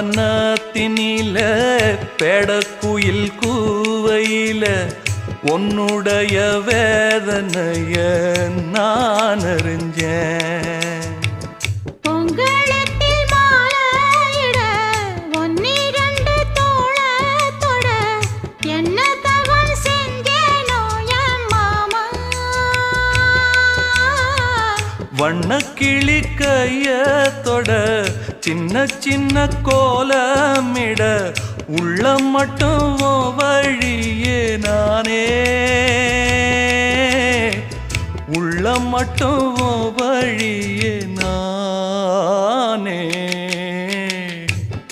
வனத்தினில பெடக்குயில் கூவையில உன்னுடைய வேதனைய நான் அறிஞ்சேன். பொங்கலத்தில் மாலையிட ஒன்னிரண்டு தோளத்தொட என்ன தவம் செஞ்சேனோ என் மாமா. வண்ணக்கிளி கையத்தொட சின்ன சின்ன கோலமிட உள்ளம் மட்டும் வழியே நானே, உள்ளம் மட்டும் வழியே நானே.